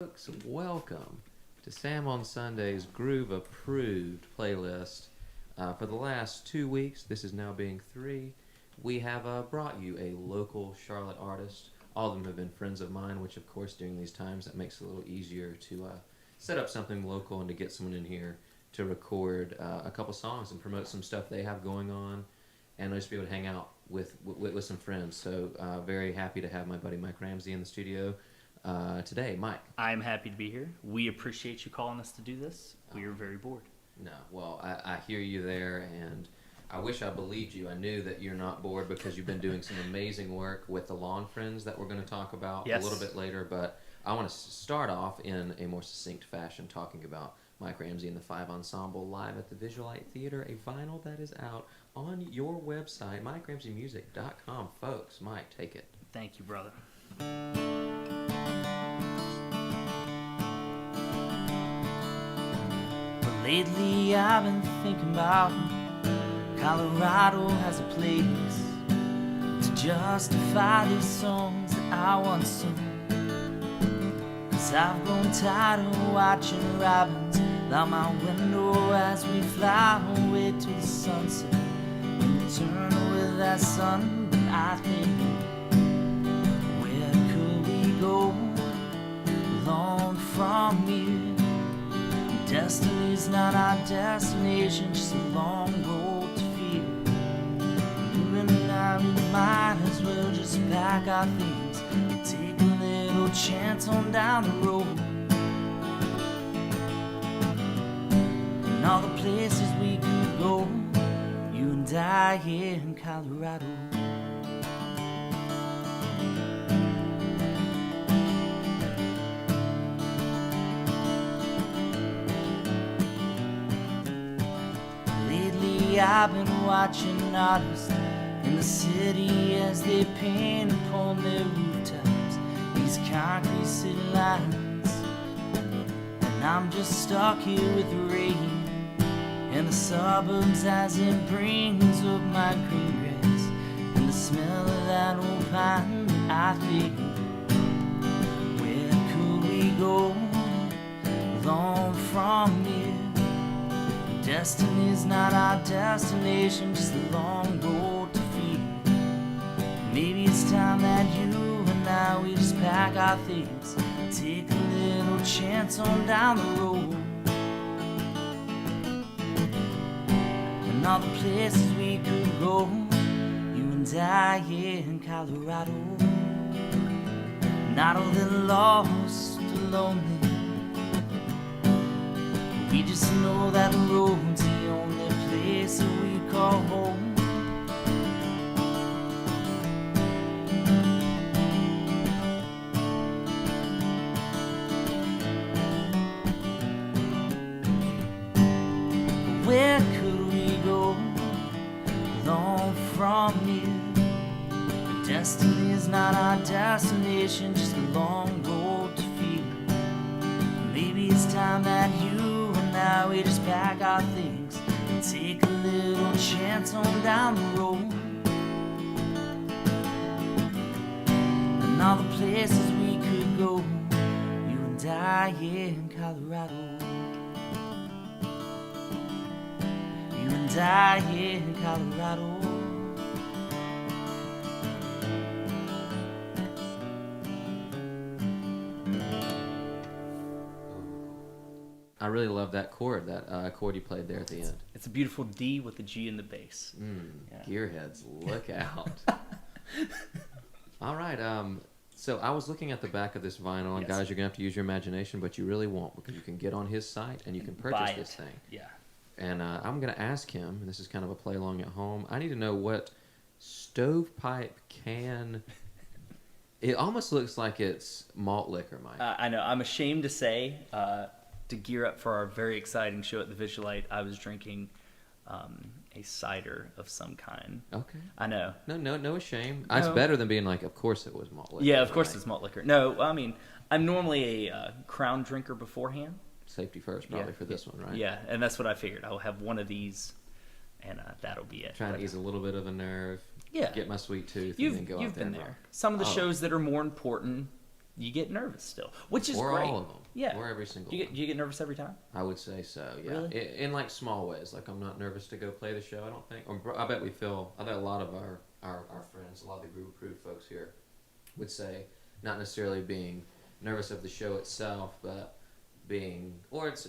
Folks, welcome to Sam on Sunday's Groove Approved playlist. For the last 2 weeks, this is now being three, we have brought you a local Charlotte artist. All of them have been friends of mine, which of course during these times that makes it a little easier to set up something local and to get someone in here to record a couple songs and promote some stuff they have going on, and just be able to hang out with some friends. So very happy to have my buddy Mike Ramsey in the studio. Today, Mike. I'm happy to be here. We appreciate you calling us to do this. We are very bored. No, well, I hear you there, and I wish I believed you. I knew that you're not bored because you've been doing some amazing work with the Lawn Friends that we're going to talk about a little bit later, but I want to start off in a more succinct fashion talking about Mike Ramsey and the Five Ensemble live at the Visualite Theater, a vinyl that is out on your website, MikeRamseyMusic.com. Folks, Mike, take it. Thank you, brother. Lately I've been thinking about Colorado has a place to justify these songs that I once sung. 'Cause I've grown tired of watching robins out my window as we fly away to the sunset and return with that sun. But I think, where could we go alone from here? Destiny's not our destination, just a long road to fear. You and I, we might as well just pack our things and take a little chance on down the road. And all the places we could go, you and I here in Colorado. I've been watching artists in the city as they paint upon their rooftops these concrete city lines. And I'm just stuck here with the rain and the suburbs as it brings up my green grass and the smell of that old pine. I think, where could we go alone from here? Destiny's not our destination, just a long road to feet. Maybe it's time that you and I, we just pack our things, take a little chance on down the road. And all the places we could go, you and I here in Colorado. Not all the lost or lonely, we just know that the road's the only place that we call home. Where could we go alone from here? Destiny is not our destination, just a long road to fear. Maybe it's time that you now we just pack our things and take a little chance on down the road. And all the places we could go, you and I here in Colorado. You and I here in Colorado. I really love that chord, chord you played there at the end. It's a beautiful D with the G in the bass. Gearheads, look out. All right, so I was looking at the back of this vinyl, and guys, you're going to have to use your imagination, but you really won't, because you can get on his site and you can purchase this thing. Yeah. And I'm going to ask him, and this is kind of a play along at home, I need to know what stovepipe can... It almost looks like it's malt liquor, Mike. I know. I'm ashamed to say... to gear up for our very exciting show at the Visualite, I was drinking a cider of some kind. Okay. I know. No shame. No. It's better than being like, of course it was malt liquor. Yeah, of course it's malt liquor. No, I mean, I'm normally a Crown drinker beforehand. Safety first, probably, for this one, right? Yeah, and that's what I figured. I'll have one of these, and that'll be it. Trying to ease a little bit of a nerve. Yeah. Get my sweet tooth. You've and then go out been and there. rock. Some of the shows that are more important, you get nervous still, which is or great. all of them. Yeah. Or every single Do one. you get nervous every time? I would say so, yeah. Really? In like small ways. Like I'm not nervous to go play the show, I don't think. I bet a lot of our friends, a lot of the group approved folks here would say not necessarily being nervous of the show itself, but or it's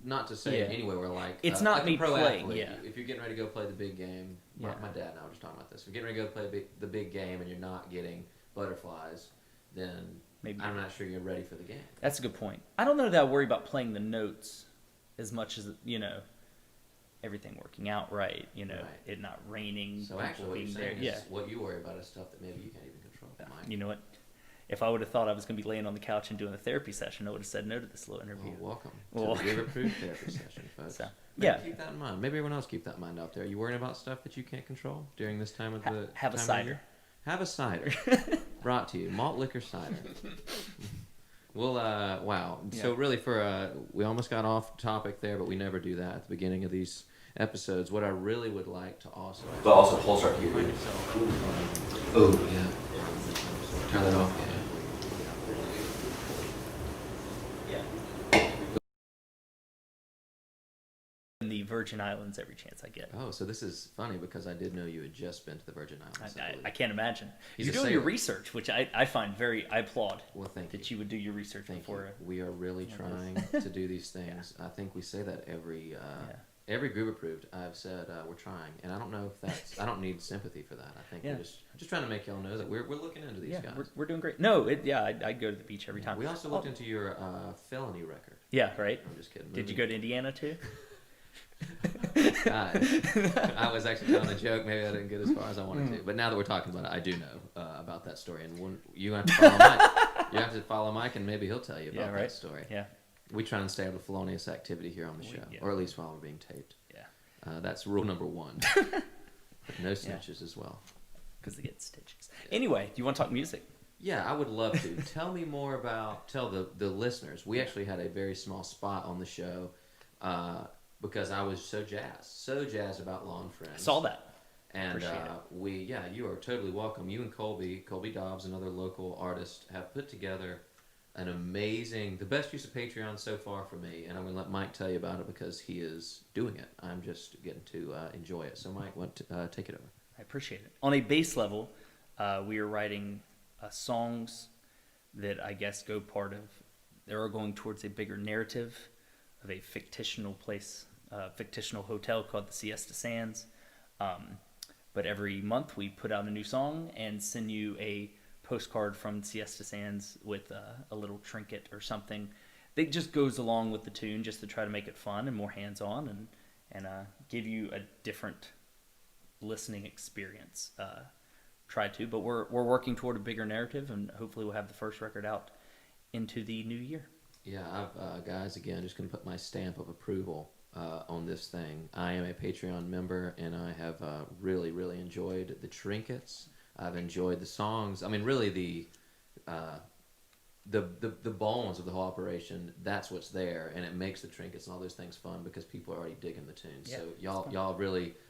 not to say anyway, we're like, it's not like me a pro playing, athlete. yeah. If you're getting ready to go play the big game, my dad and I were just talking about this. If you're getting ready to go play the big game and you're not getting butterflies, then maybe I'm not sure you're ready for the game. That's a good point. I don't know that I worry about playing the notes as much as, everything working out right, it not raining. So actually what you're saying there. is what you worry about is stuff that maybe you can't even control. You know what? If I would have thought I was going to be laying on the couch and doing a therapy session, I would have said no to this little interview. Well, welcome to the approved therapy session, folks. So, keep that in mind. Maybe everyone else keep that in mind out there. Are you worrying about stuff that you can't control during this time of the have a cider. Have a cider. Brought to you, malt liquor cider. Well, wow. Yeah. So really, we almost got off topic there, but we never do that at the beginning of these episodes. What I really would like to also, but also pulse our hearing. Oh yeah. Turn that off. In the Virgin Islands every chance I get. Oh, so this is funny because I did know you had just been to the Virgin Islands. I can't imagine. He's You're doing your research, which I find I applaud. Well, thank you. That you would do your research before. We are really trying to do these things. I think we say that every group approved. I've said we're trying, and I don't know if that's. I don't need sympathy for that. I think we're just trying to make y'all know that we're looking into these guys. We're doing great. No, I'd go to the beach every time. We also looked into your felony record. Yeah, right. I'm just kidding. Did you go to Indiana too? I was actually telling a joke. Maybe I didn't get as far as I wanted to. But now that we're talking about it, I do know about that story. And when you have to follow Mike, and maybe he'll tell you about that story. Yeah. We try and stay out of felonious activity here on the show, or at least while we're being taped. Yeah. That's rule number 1. No snitches as well. Because they get stitches. Anyway, do you want to talk music? Yeah, I would love to. Tell me more about. Tell the listeners. We actually had a very small spot on the show. Because I was so jazzed about Lawn Friends. I saw that. And you are totally welcome. You and Colby Dobbs, another local artist, have put together an amazing, the best use of Patreon so far for me. And I'm going to let Mike tell you about it because he is doing it. I'm just getting to enjoy it. So Mike, take it over. I appreciate it. On a base level, we are writing songs that I guess they're going towards a bigger narrative of a fictional place, fictional hotel called the Siesta Sands. But every month we put out a new song and send you a postcard from Siesta Sands with a little trinket or something that just goes along with the tune, just to try to make it fun and more hands-on and give you a different listening experience. But we're working toward a bigger narrative, and hopefully we'll have the first record out into the new year. Yeah, I've guys, again, just going to put my stamp of approval on this thing. I am a Patreon member, and I have really, really enjoyed the trinkets. I've enjoyed the songs. I mean, really the bones of the whole operation. That's what's there, and it makes the trinkets and all those things fun because people are already digging the tunes. Yeah, so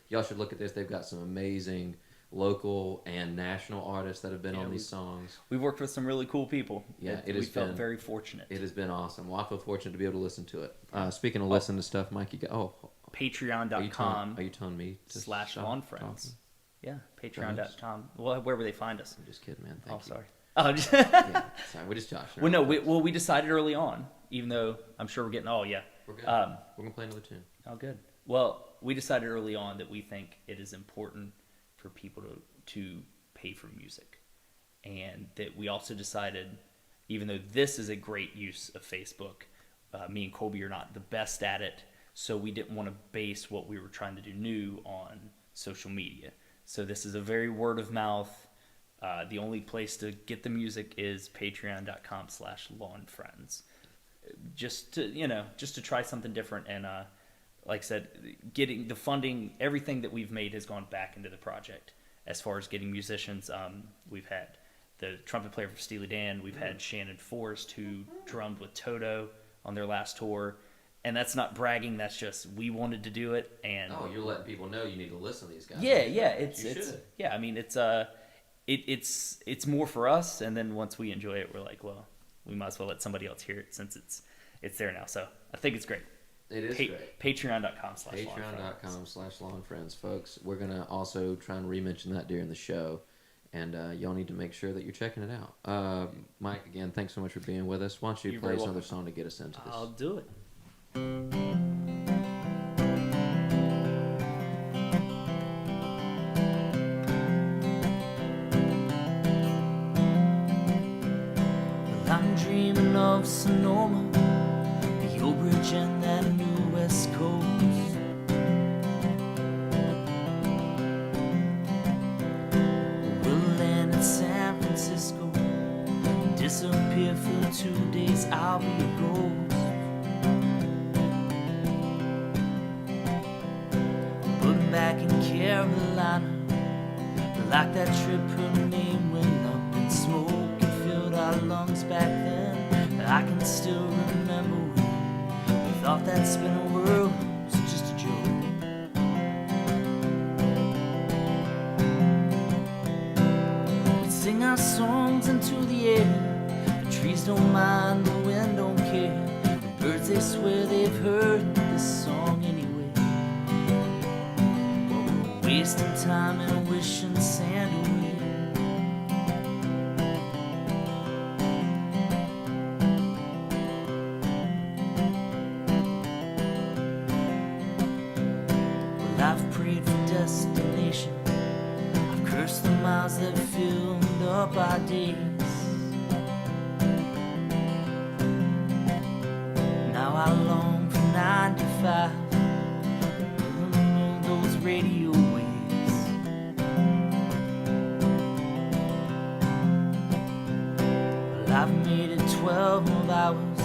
y'all should look at this. They've got some amazing local and national artists that have been on these songs. We've worked with some really cool people. Yeah, we felt very fortunate. It has been awesome. Well, I feel fortunate to be able to listen to it. Speaking of listening to stuff, Mike, you got Patreon.com. Are you telling me to /Lawn Friends? Yeah, Patreon.com. Well, where would they find us? I'm just kidding, man. Thank you. Sorry. Yeah, sorry, we're just joshing. Well, we decided early on, even though I'm sure we're getting. Oh yeah, we're good. We're gonna play another tune. Oh, good. Well, we decided early on that we think it is important for people to pay for music, and that we also decided, even though this is a great use of Facebook, me and Colby are not the best at it, so we didn't want to base what we were trying to do new on social media. So this is a very word of mouth. The only place to get the music is patreon.com/lawnfriends. Just to try something different. And like I said, getting the funding, everything that we've made has gone back into the project. As far as getting musicians, we've had the trumpet player for Steely Dan. We've had Shannon Forrest, who drummed with Toto on their last tour. And that's not bragging. That's just we wanted to do it. And you're letting people know you need to listen to these guys. Yeah. I mean, it's more for us. And then once we enjoy it, we're like, well, we might as well let somebody else hear it since it's there now. So I think it's great. It is great. Patreon.com/LawandFriends, folks. We're going to also try and re-mention that during the show. And y'all need to make sure that you're checking it out. Mike, again, thanks so much for being with us. Why don't you play us another song to get us into this? I'll do it. Well, I'm dreaming of Sonoma, the old bridge and that new West Coast. San Francisco, disappear for 2 days, I'll be a ghost. But back in Carolina, like that trip her name went up in smoke and filled our lungs back then. I can still remember when we thought that spinning world was just a joke. Sing our songs into the air. The trees don't mind, the wind don't care. The birds, they swear they've heard this song anyway. But we're wasting time and wishing sand away. Well, I've prayed for destination. I've cursed the miles that filled up our days. Now I long for 95, those radio waves. Well, I've made it 12 more hours.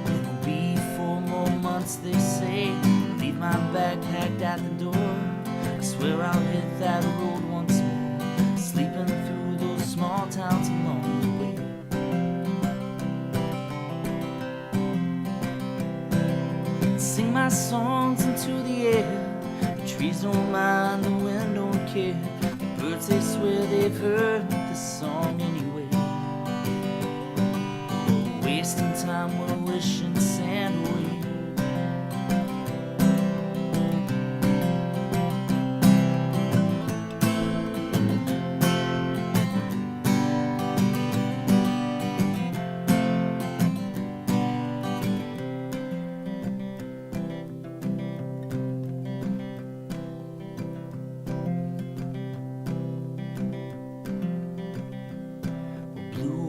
It'll be 4 more months, they say. Leave my bag packed at the door. I swear I'll hit that road once more, sleeping through those small towns along the way. Sing my songs into the air. The trees don't mind, the wind don't care. The birds, they swear they've heard this song anyway. We're wasting time, we're wishing sand away.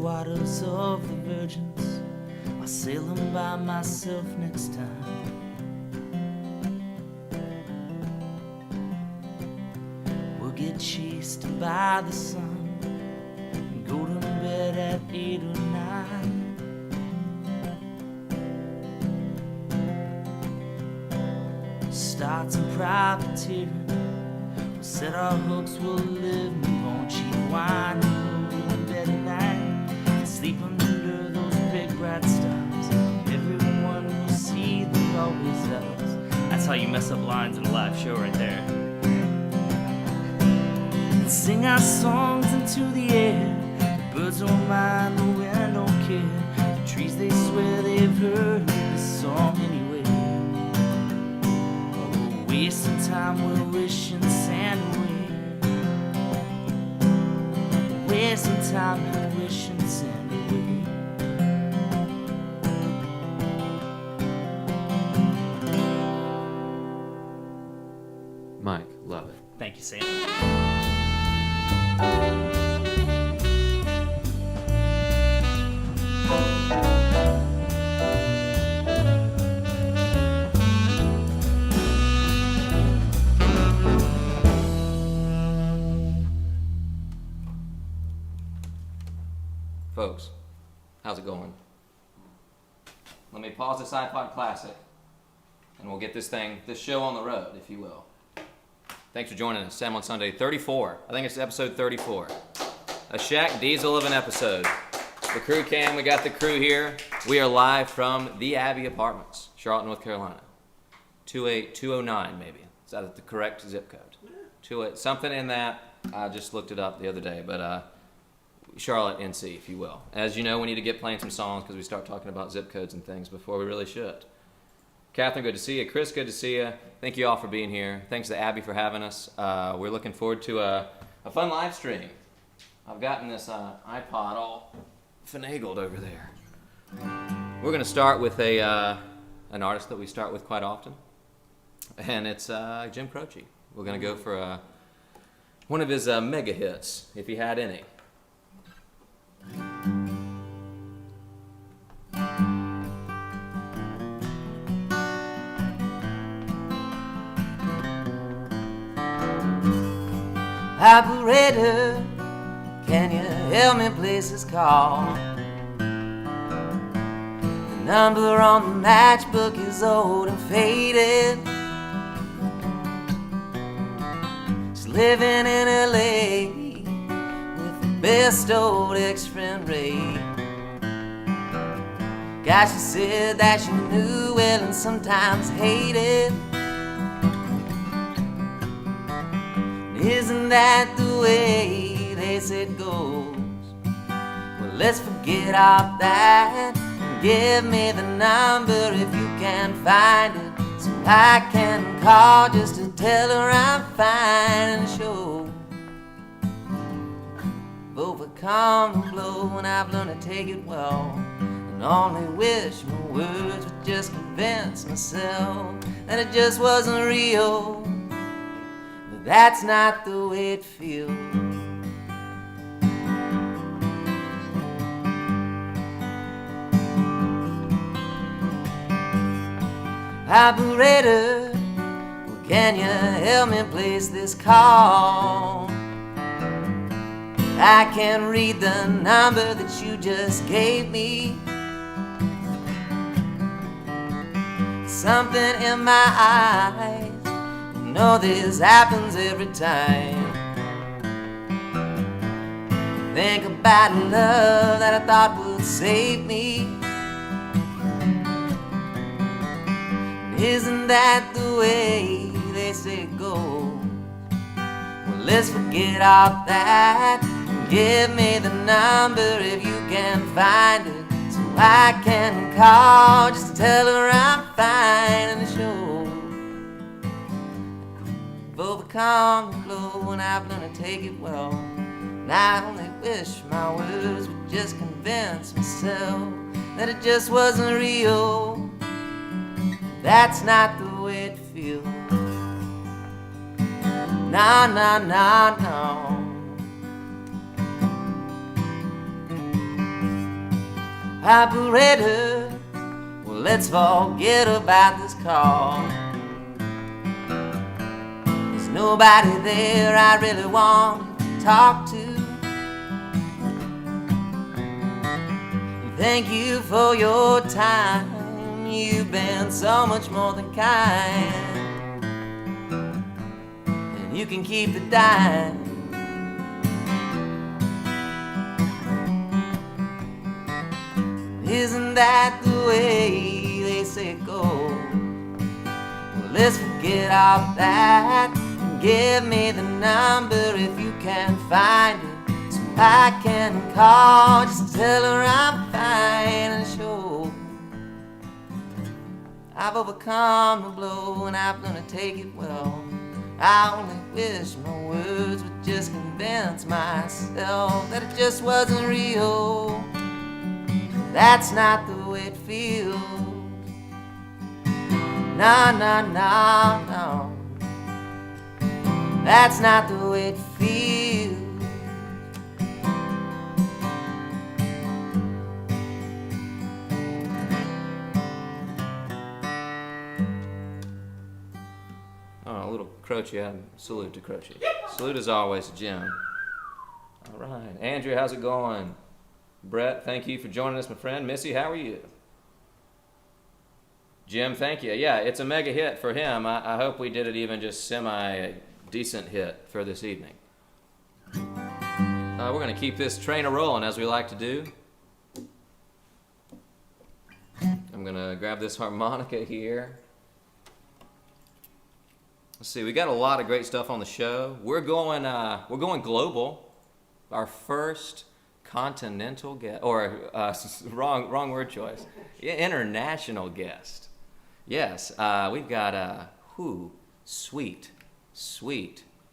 Waters of the virgins, I'll sail them by myself next time. We'll get chased by the sun and go to bed at 8 or 9. Start some profiteering, we'll set our hooks, we'll live, move on cheap wine, and we'll go to bed at night. Sleep under those big bright stars. Everyone will see they're always ours. That's how you mess up lines in a live show right there. And sing our songs into the air. The birds don't mind, the wind don't care. The trees, they swear they've heard this song anyway. Oh, we're wasting time, we're wishing sand away. We're wasting time, we're wishing sand away. Mike, love it. Thank you, Sam. Folks, how's it going? Let me pause this iPod Classic and we'll get this show on the road, if you will. Thanks for joining us. Sam on Sunday 34. I think it's episode 34. A Shaq Diesel of an episode. The crew cam, we got the crew here. We are live from the Abbey Apartments, Charlotte, North Carolina. 28209 maybe. Is that the correct zip code? 28, something in that. I just looked it up the other day, but Charlotte, NC, if you will. As you know, we need to get playing some songs because we start talking about zip codes and things before we really should. Catherine, good to see you. Chris, good to see you. Thank you all for being here. Thanks to Abby for having us. We're looking forward to a fun live stream. I've gotten this iPod all finagled over there. We're going to start with an artist that we start with quite often, and it's Jim Croce. We're going to go for one of his mega hits, if he had any. Operator, can you help me place this call? The number on the matchbook is old and faded. She's living in LA with the best old ex-friend Ray. Gosh, she said that she knew well and sometimes hated. Isn't that the way they say it goes? Well, let's forget all that. Give me the number if you can find it, so I can call just to tell her I'm fine and show. I've overcome the blow and I've learned to take it well, and only wish my words would just convince myself that it just wasn't real. That's not the way it feels. Operator, well, can you help me place this call? I can't read the number that you just gave me. Something in my eyes, know this happens every time. Think about love that I thought would save me. Isn't that the way they say it goes? Well, let's forget all that. Give me the number if you can find it, so I can call just to tell her I'm fine and show. I've overcome the blow and I've learned to take it well, and I only wish my words would just convince myself that it just wasn't real. That's not the way it feels. No, no, no, no. Operator, well, let's forget about this call. Nobody there I really want to talk to. And thank you for your time. You've been so much more than kind. And you can keep the dime. Isn't that the way they say it goes? Well, let's forget all that. Give me the number if you can find it, so I can call just to tell her I'm fine and show. I've overcome the blow and I've learned to take it well. I only wish my words would just convince myself that it just wasn't real. That's not the way it feels. No, no, no, no. That's not the way it feels. Oh, a little Croce. Salute to Croce. Salute as always to Jim. All right. Andrew, how's it going? Brett, thank you for joining us, my friend. Missy, how are you? Jim, thank you. Yeah, it's a mega hit for him. I hope we did it even just semi-decent hit for this evening. We're going to keep this train a-rolling as we like to do. I'm going to grab this harmonica here. Let's see, we got a lot of great stuff on the show. We're going global. Our first continental guest, or wrong word choice, international guest. Yes, we've got sweet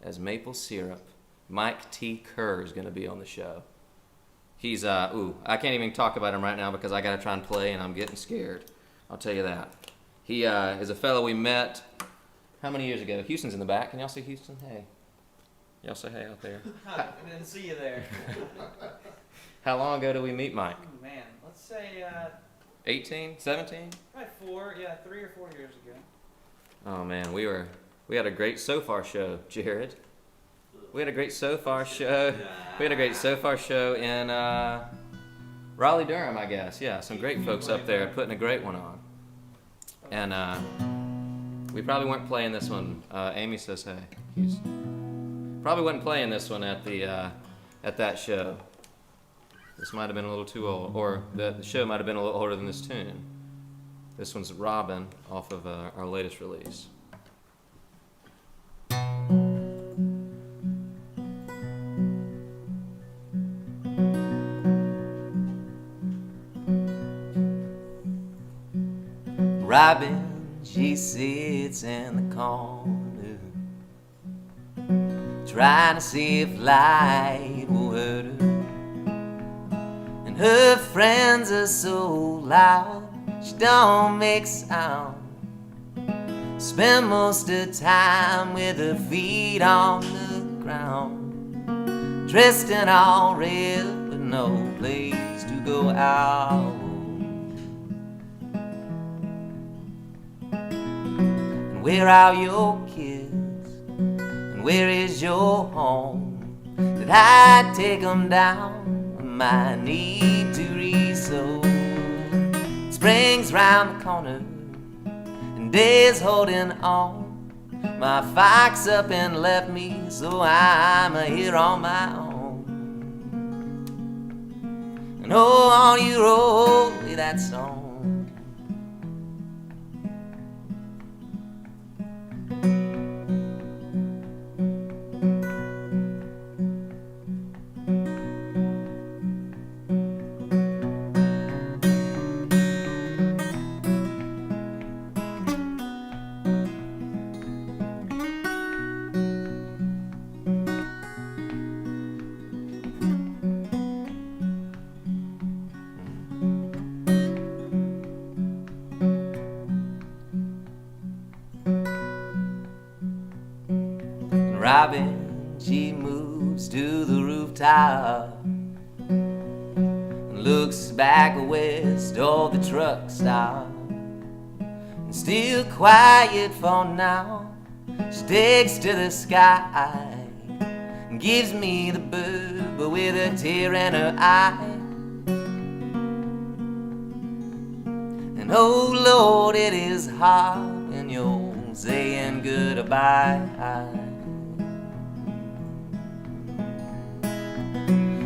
as maple syrup. Mike T. Kerr is going to be on the show. He's I can't even talk about him right now because I got to try and play and I'm getting scared. I'll tell you that. He is a fellow we met how many years ago? Houston's in the back. Can y'all see Houston? Hey. Y'all say hey out there. I didn't see you there. How long ago did we meet, Mike? Oh, man, let's say 18, 17? probably 3 or 4 years ago. Oh man, we had a great so far show, Jared. We had a great so far show. We had a great so far show in Raleigh, Durham, I guess. Yeah, some great folks up there putting a great one on. And we probably weren't playing this one. Amy says hey. Probably wasn't playing this one at that show. This might have been a little too old, or the show might have been a little older than this tune. This one's Robin off of our latest release. Robin, she sits in the corner, trying to see if light will hurt her. And her friends are so loud, she don't make sound. Spend most of the time with her feet on the ground, dressed in all red with no place to go out. And where are your kids? And where is your home? Did I take them down? My need to resow. Spring's round the corner and days holding on. My fox up and left me, so I'm here on my own. And oh, on you roll that song. Robin, she moves to the rooftop and looks back west of the truck stop. And still quiet for now, she takes to the sky and gives me the bird, but with a tear in her eye. And oh Lord, it is hard when you're saying goodbye.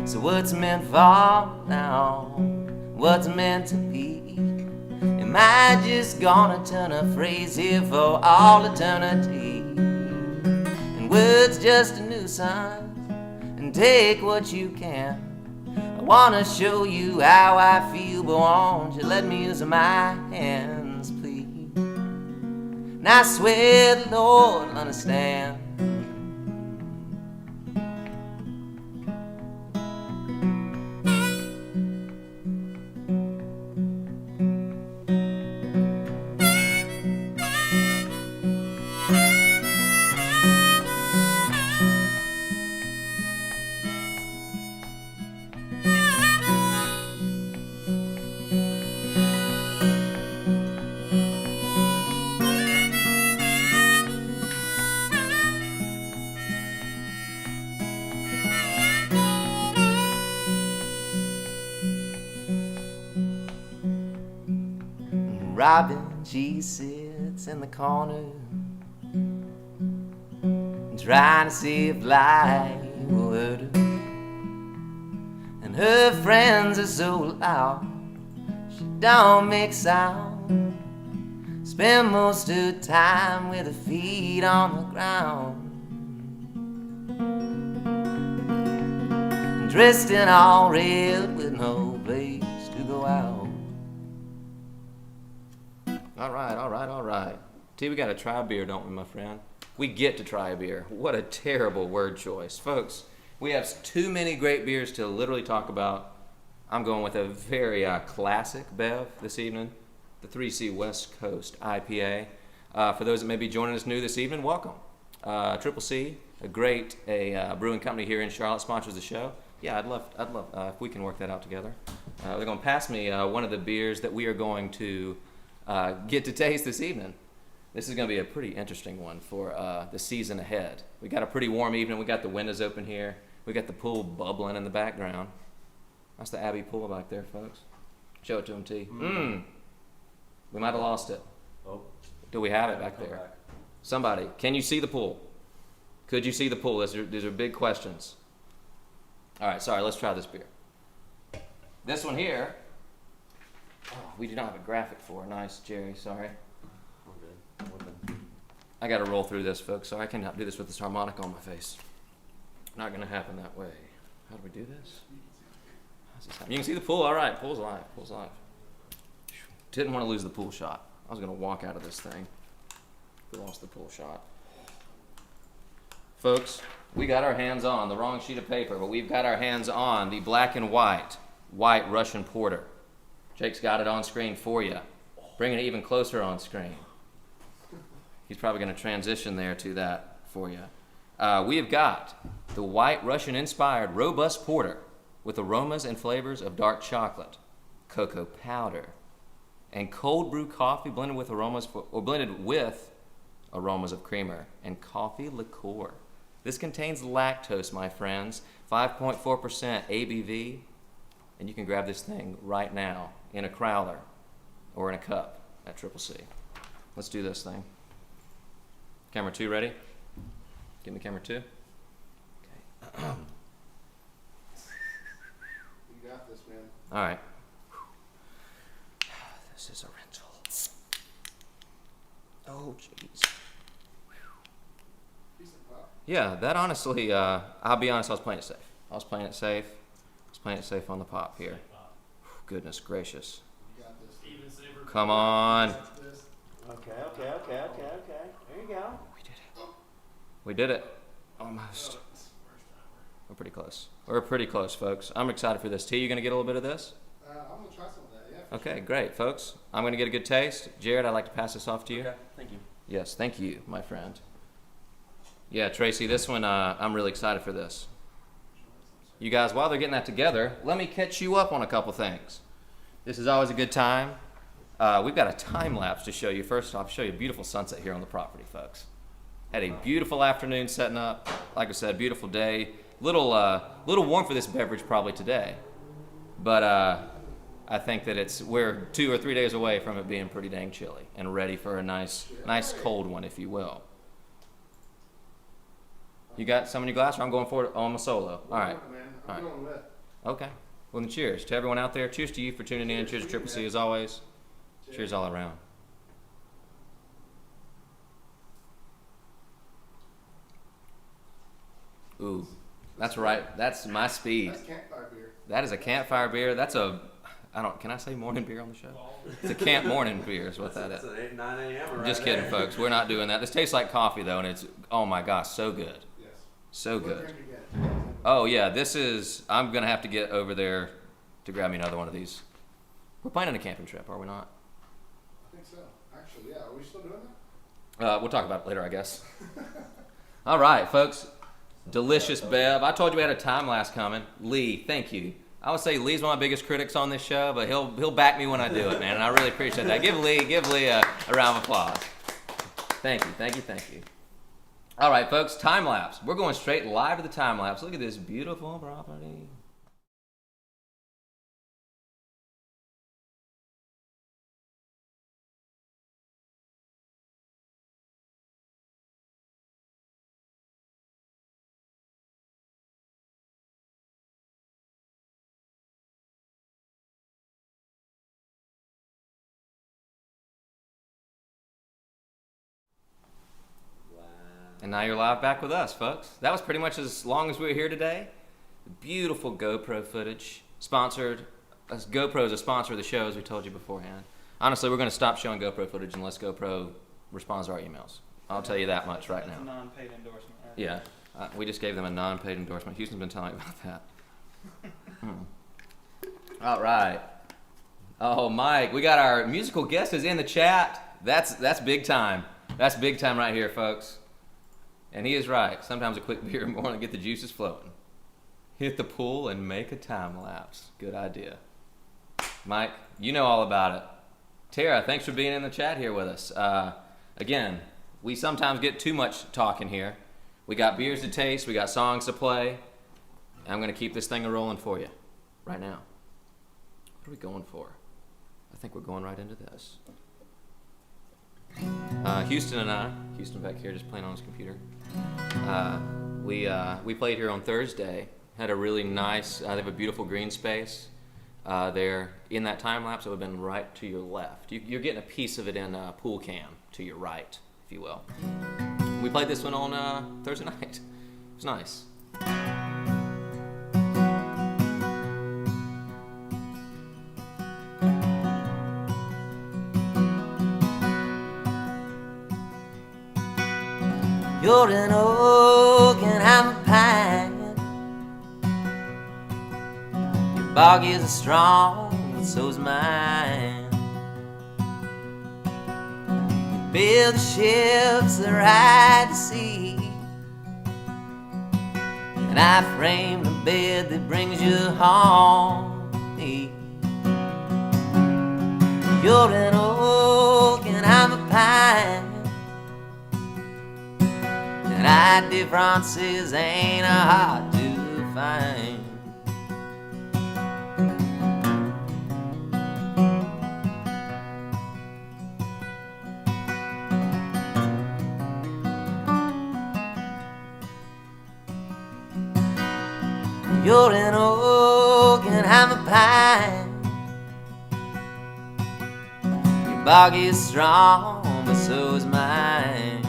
So what's meant for now? What's meant to be? Am I just gonna turn a phrase here for all eternity? And words just a nuisance, and take what you can. I wanna show you how I feel, but won't you let me use my hands, please? And I swear the Lord will understand. Robin, she sits in the corner, trying to see if life will hurt her. And her friends are so loud, she don't make sound. Spend most of her time with her feet on the ground, dressed in all red with no place to go out. All right. T, we got to try a beer, don't we, my friend? We get to try a beer. What a terrible word choice. Folks, we have too many great beers to literally talk about. I'm going with a very classic bev this evening, the 3C West Coast IPA. For those that may be joining us new this evening, welcome. Triple C, a brewing company here in Charlotte, sponsors the show. Yeah, I'd love if we can work that out together. They're going to pass me one of the beers that we are going to get to taste this evening. This is going to be a pretty interesting one for the season ahead. We got a pretty warm evening. We got the windows open here. We got the pool bubbling in the background. That's the Abbey pool back there, folks. Show it to him, T. We might have lost it. Oh. Do we have it back there? Back. Somebody, can you see the pool? Could you see the pool? These are big questions. All right, sorry, let's try this beer. This one here, we do not have a graphic for. Nice, Jerry, sorry. We're good. I got to roll through this, folks, so I cannot do this with this harmonica on my face. Not going to happen that way. How do we do this? How's this happen? You can see the pool. All right, pool's live. Didn't want to lose the pool shot. I was going to walk out of this thing. We lost the pool shot. Folks, we got our hands on the wrong sheet of paper, but we've got our hands on the black and white Russian Porter. Jake's got it on screen for you. Bringing it even closer on screen. He's probably going to transition there to that for you. We have got the white Russian-inspired robust porter with aromas and flavors of dark chocolate, cocoa powder, and cold brew coffee blended with aromas of creamer and coffee liqueur. This contains lactose, my friends, 5.4% ABV, and you can grab this thing right now in a crowler or in a cup at Triple C. Let's do this thing. Camera 2 ready? Give me camera 2. Okay. You got this, man. All right. This is a rental. Oh, jeez. Decent pop. Yeah, that honestly, I'll be honest, I was playing it safe. I was playing it safe on the pop here. Goodness gracious. You got this. Come on. Okay. There you go. We did it. Almost. We're pretty close, folks. I'm excited for this. T, you going to get a little bit of this? I'm going to try some of that, yeah. Okay, great, folks. I'm going to get a good taste. Jared, I'd like to pass this off to you. Okay, thank you. Yes, thank you, my friend. Yeah, Tracy, this one, I'm really excited for this. You guys, while they're getting that together, let me catch you up on a couple things. This is always a good time. We've got a time lapse to show you. First off, show you a beautiful sunset here on the property, folks. Had a beautiful afternoon setting up. Like I said, beautiful day. Little warm for this beverage probably today, but I think that we're 2 or 3 days away from it being pretty dang chilly and ready for a nice cold one, if you will. You got some in your glass, or I'm going for it on my solo. All right. I'm going with. Okay. Well, then cheers to everyone out there. Cheers to you for tuning in. Cheers to Triple C as always. Cheers all around. Ooh, that's right. That's my speed. That's campfire beer. That is a campfire beer. Can I say morning beer on the show? It's a camp morning beer is what that is. It's an 8, 9 a.m. right Just kidding, there. folks. We're not doing that. This tastes like coffee, though, and it's, oh my gosh, so good. Yes. So What good. drink you get? Oh, yeah, I'm going to have to get over there to grab me another one of these. We're planning a camping trip, are we not? I think so. Actually, yeah. Are we still doing that? We'll talk about it later, I guess. All right, folks. Delicious bev. I told you we had a time lapse coming. Lee, thank you. I would say Lee's one of my biggest critics on this show, but he'll back me when I do it, man, and I really appreciate that. Give Lee a round of applause. Thank you. All right, folks, time lapse. We're going straight live to the time lapse. Look at this beautiful property. And now you're live back with us, folks. That was pretty much as long as we were here today. Beautiful GoPro footage. Sponsored. GoPro is a sponsor of the show, as we told you beforehand. Honestly, we're going to stop showing GoPro footage unless GoPro responds to our emails. I'll tell you that much right That's now. a non-paid endorsement. Right? Yeah, we just gave them a non-paid endorsement. Houston's been telling me about that. All right. Oh, Mike, we got our musical guest is in the chat. That's big time. That's big time right here, folks. And he is right. Sometimes a quick beer more to get the juices flowing. Hit the pool and make a time lapse. Good idea. Mike, you know all about it. Tara, thanks for being in the chat here with us. Again, we sometimes get too much talking here. We got beers to taste. We got songs to play. I'm going to keep this thing a-rolling for you right now. What are we going for? I think we're going right into this. Houston back here just playing on his computer. We played here on Thursday. Had a really nice, they have a beautiful green space. There in that time lapse, it would have been right to your left. You're getting a piece of it in pool cam to your right, if you will. We played this one on Thursday night. It was nice. You're an oak and I'm a pine. Your bark is strong, but so's mine. You build the ships that ride the sea, and I frame the bed that brings you home to me. You're an oak and I'm a pine. And our differences ain't hard to find. You're an oak and I'm a pine. Your bark is strong, but so is mine.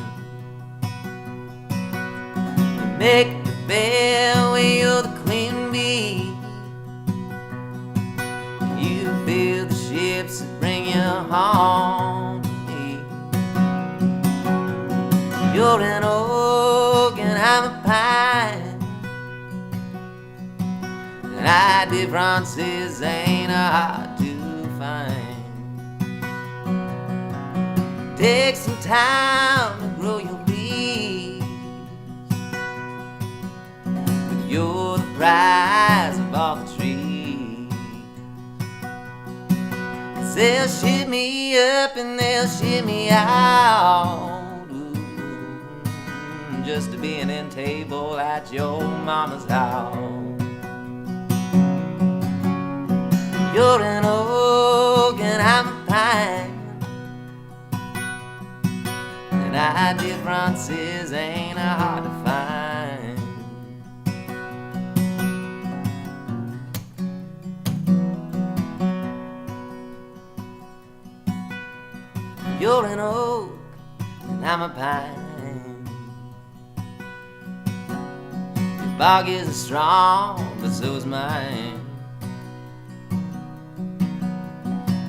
Make the bed where you're the queen bee. You build the ships that bring you home to me. You're an oak and I'm a pine, and our differences ain't hard to find. Take some time to grow your weeds. You're the prize of all the trees. 'Cause they'll ship me up and they'll ship me out. Ooh, just to be an end table at your mama's house. You're an oak and I'm a pine, and our differences ain't hard to find. You're an oak and I'm a pine. Your bark is strong, but so's mine.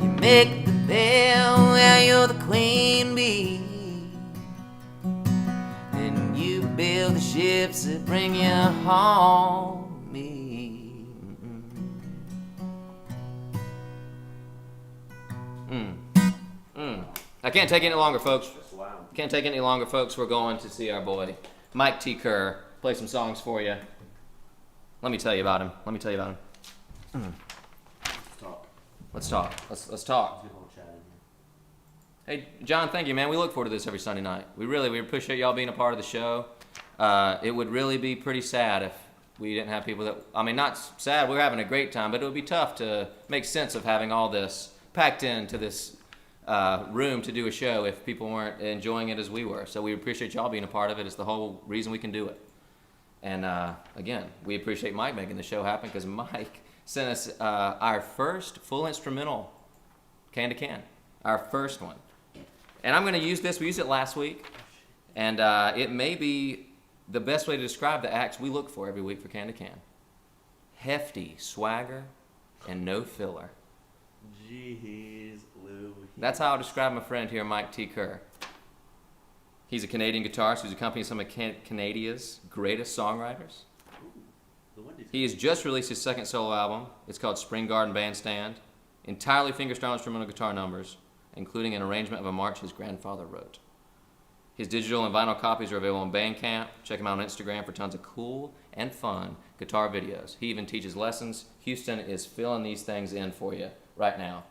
You make the bed where you're the queen bee, and you build the ships that bring you home to me. I can't take it any longer, folks. Can't take it any longer, folks. We're going to see our boy, Mike T. Kerr, play some songs for you. Let me tell you about him. Let's talk. Let's talk. Let's talk. Hey, John, thank you, man. We look forward to this every Sunday night. We appreciate y'all being a part of the show. It would really be pretty sad if we didn't have people that, I mean, not sad, we're having a great time, but it would be tough to make sense of having all this packed into this room to do a show if people weren't enjoying it as we were. So we appreciate y'all being a part of it. It's the whole reason we can do it. And again, we appreciate Mike making the show happen, because Mike sent us our first full instrumental Can to Can, our first one. And I'm going to use this. We used it last week, and it may be the best way to describe the acts we look for every week for Can to Can. hefty swagger and no filler. Jeez, Louie. That's how I describe my friend here, Mike T. Kerr. He's a Canadian guitarist who's accompanied some of Canada's greatest songwriters. The Wendy's. He has just released his second solo album. It's called Spring Garden Bandstand. Entirely fingerstyle instrumental guitar numbers, including an arrangement of a march his grandfather wrote. His digital and vinyl copies are available on Bandcamp. Check him out on Instagram for tons of cool and fun guitar videos. He even teaches lessons. Houston is filling these things in for you right now.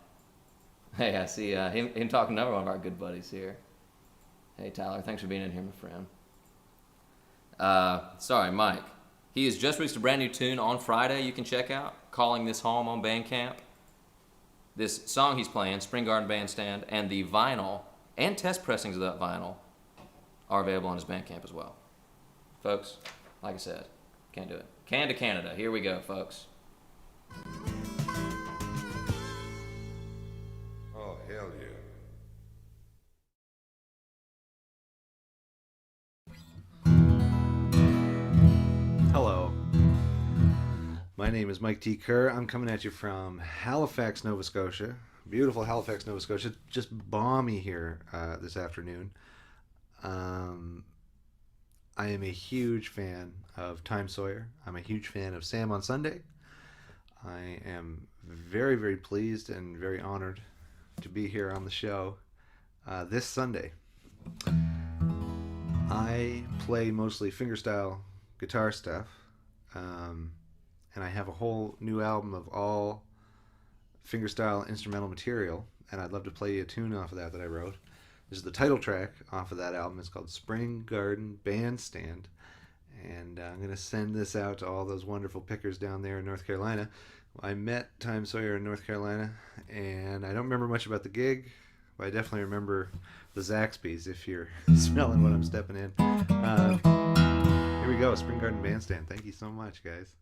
Hey, I see him talking to another one of our good buddies here. Hey, Tyler, thanks for being in here, my friend. Sorry, Mike. He has just released a brand new tune on Friday you can check out, Calling This Home on Bandcamp. This song he's playing, Spring Garden Bandstand, and the vinyl and test pressings of that vinyl are available on his Bandcamp as well. Folks, like I said, can't do it. Can to Canada. Here we go, folks. Oh, hell yeah. Hello. My name is Mike T. Kerr. I'm coming at you from Halifax, Nova Scotia. Beautiful Halifax, Nova Scotia. Just balmy here this afternoon. I am a huge fan of Time Sawyer. I'm a huge fan of Sam on Sunday. I am very, very pleased and very honored to be here on the show this Sunday. I play mostly fingerstyle guitar stuff, and I have a whole new album of all fingerstyle instrumental material, and I'd love to play you a tune off of that I wrote. This is the title track off of that album. It's called Spring Garden Bandstand, and I'm going to send this out to all those wonderful pickers down there in North Carolina. I met Time Sawyer in North Carolina, and I don't remember much about the gig, but I definitely remember the Zaxby's, if you're smelling what I'm stepping in. Here we go, Spring Garden Bandstand. Thank you so much, guys.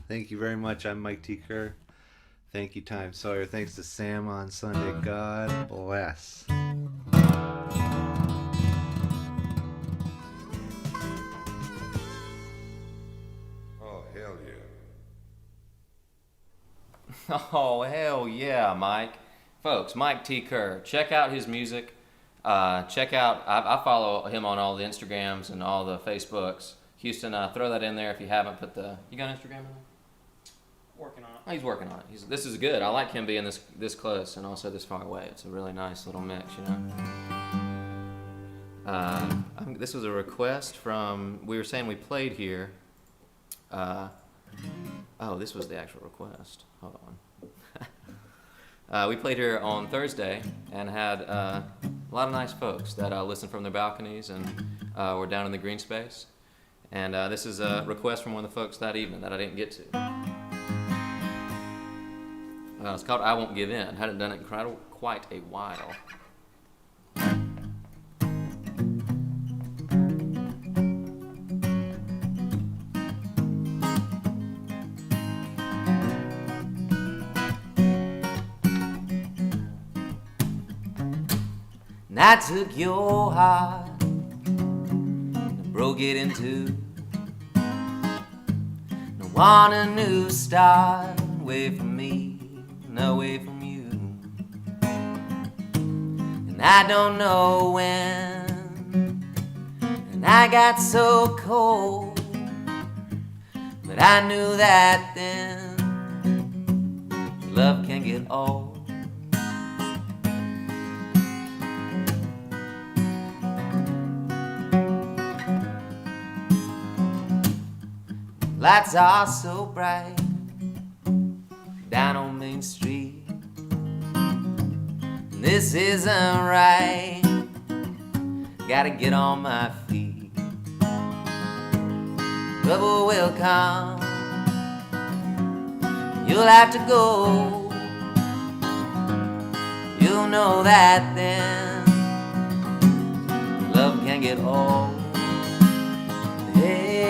Thank you very much. I'm Mike T. Kerr. Thank you, Time Sawyer. Thanks to Sam on Sunday. God bless. Oh, hell yeah. Oh, hell yeah, Mike. Folks, Mike T. Kerr. Check out his music. Check out, I follow him on all the Instagrams and all the Facebooks. Houston, throw that in there if you haven't put the... You got Instagram in there? Working on it. Oh, he's working on it. This is good. I like him being this close and also this far away. It's a really nice little mix, you know. This was a request from... We were saying we played here. This was the actual request. Hold on. We played here on Thursday and had a lot of nice folks that listened from their balconies and were down in the green space. And this is a request from one of the folks that evening that I didn't get to. It's called I Won't Give In. Hadn't done it in quite a while. And I took your heart and broke it in two. And I want a new start away from me and away from you. And I don't know when, and I got so cold, but I knew that then love can get old. Lights are so bright down on Main Street. This isn't right. Gotta get on my feet. Trouble will come. You'll have to go. You'll know that then love can get old. Hey.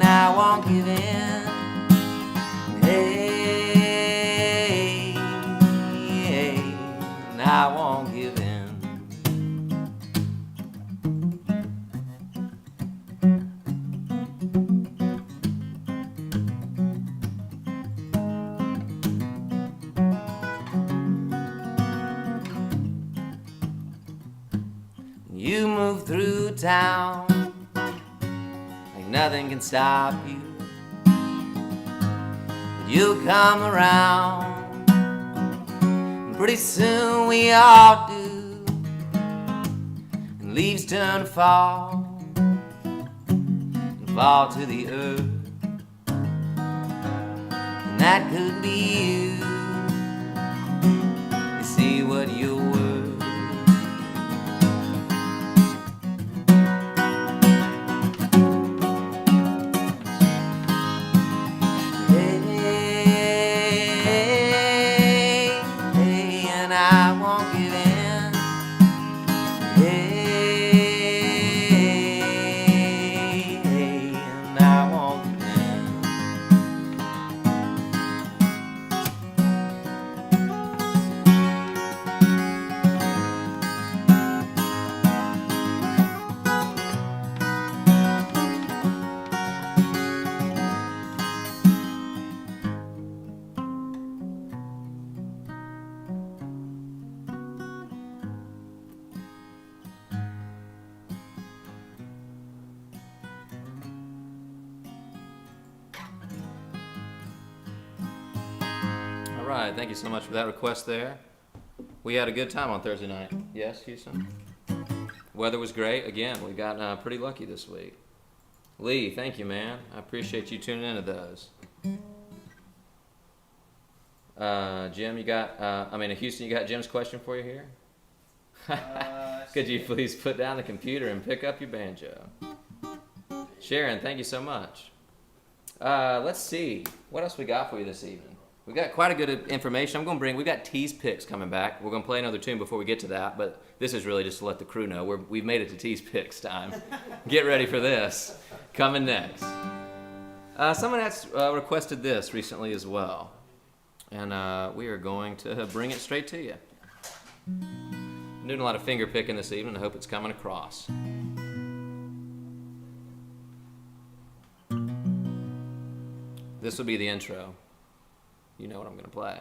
I won't give in. Hey, and I won't give in. You move through town, nothing can stop you. But you'll come around, and pretty soon we all do. And leaves turn to fall, and fall to the earth. And that could be you. You see what you're worth. All right, thank you so much for that request there. We had a good time on Thursday night. Yes, Houston? Weather was great. Again, we got pretty lucky this week. Lee, thank you, man. I appreciate you tuning into those. Jim, you got, Houston, you got Jim's question for you here? Could you please put down the computer and pick up your banjo? Sharon, thank you so much. Let's see. What else we got for you this evening? We got quite a good information. we got Tease Picks coming back. We're going to play another tune before we get to that, but this is really just to let the crew know we've made it to Tease Picks time. Get ready for this. Coming next. Someone has requested this recently as well. And we are going to bring it straight to you. I'm doing a lot of finger picking this evening. I hope it's coming across. This will be the intro. You know what I'm going to play.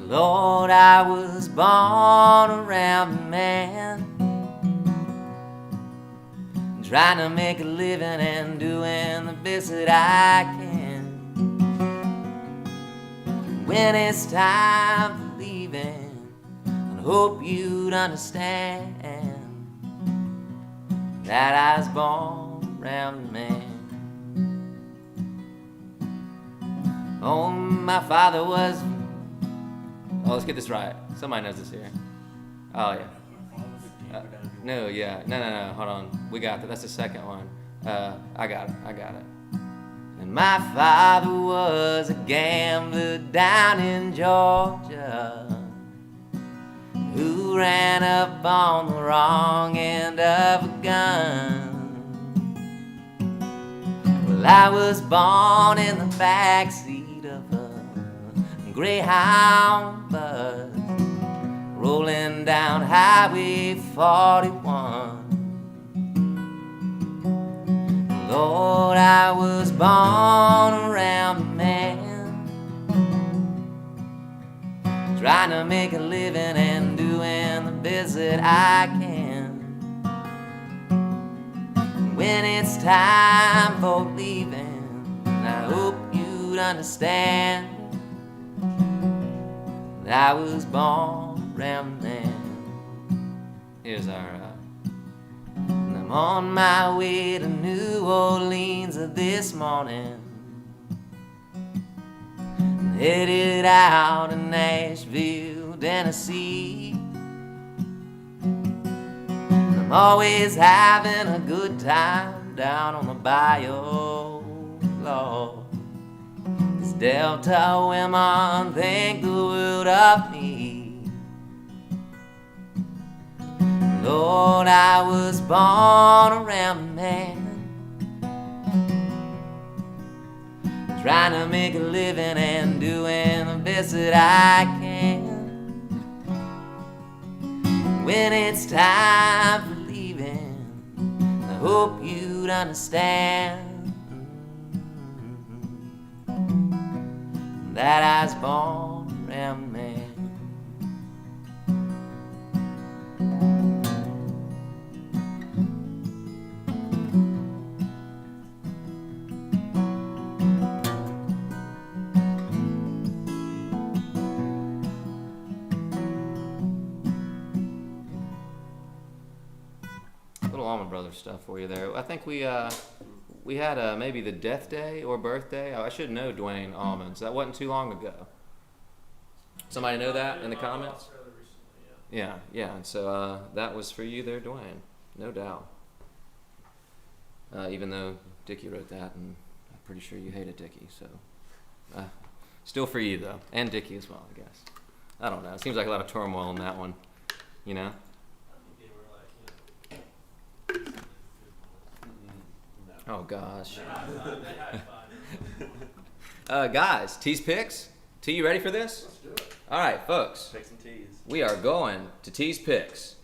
Lord, I was born around a man, trying to make a living and doing the best that I can. When it's time for leaving, I hope you'd understand that I was born around a man. Oh, my father was... Oh, let's get this right. Somebody knows this here. Oh, yeah. No, hold on. We got that. That's the second one. I got it. And my father was a gambler down in Georgia who ran up on the wrong end of a gun. Well, I was born in the backseat of a Greyhound bus rolling down Highway 41. Lord, I was born around a man, trying to make a living and doing the best that I can. When it's time for leaving, I hope you'd understand I was born around then. Here's our and I'm on my way to New Orleans this morning, headed out to Nashville, Tennessee. I'm always having a good time down on the bayou, Lord. Delta women think the world of me. Lord, I was born around a man, trying to make a living and doing the best that I can. When it's time for leaving, I hope you'd understand that I was born around a man. Little Allman Brothers stuff for you there. I think we had maybe the death day or birthday. I should know Dwayne Allman's. That wasn't too long ago. Somebody know that in the comments? Yeah. And so that was for you there, Dwayne. No doubt. Even though Dickie wrote that, and I'm pretty sure you hated Dickie. So still for you, though. And Dickie as well, I guess. I don't know. It seems like a lot of turmoil in that one. You know? Oh, gosh. Guys, T's Picks? T, you ready for this? Let's do it. All right, folks. Pick some teas. We are going to T's Picks.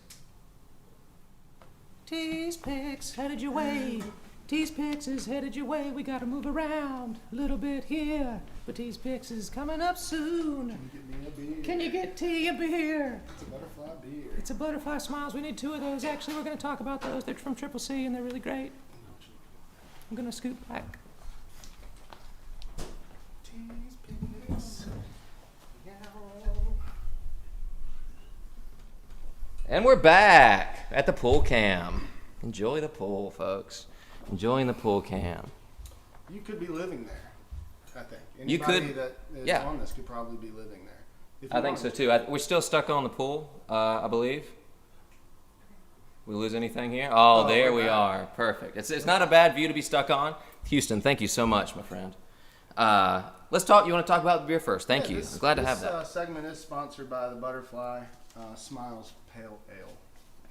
T's Picks, headed your way. T's Picks is headed your way. We got to move around a little bit here. But T's Picks is coming up soon. Get me a beer. Can you get T a beer? It's a butterfly beer. It's a Butterfly Smiles. We need 2 of those. Actually, we're going to talk about those. They're from Triple C, and they're really great. I'm going to scoot back. T's Picks. And we're back at the pool cam. Enjoy the pool, folks. Enjoying the pool cam. You could be living there, I think. You could- Anybody that is yeah. on this could probably be living there. If you I think so wanted too. We're still stuck on the pool, I believe. We lose anything here? Oh, Oh, there we're we back. are. Perfect. It's not a bad view to be stuck on. Houston, thank you so much, my friend. Let's talk. You want to talk about the beer first? Thank you. I'm glad to have that. This segment is sponsored by the Butterfly Smiles Pale Ale.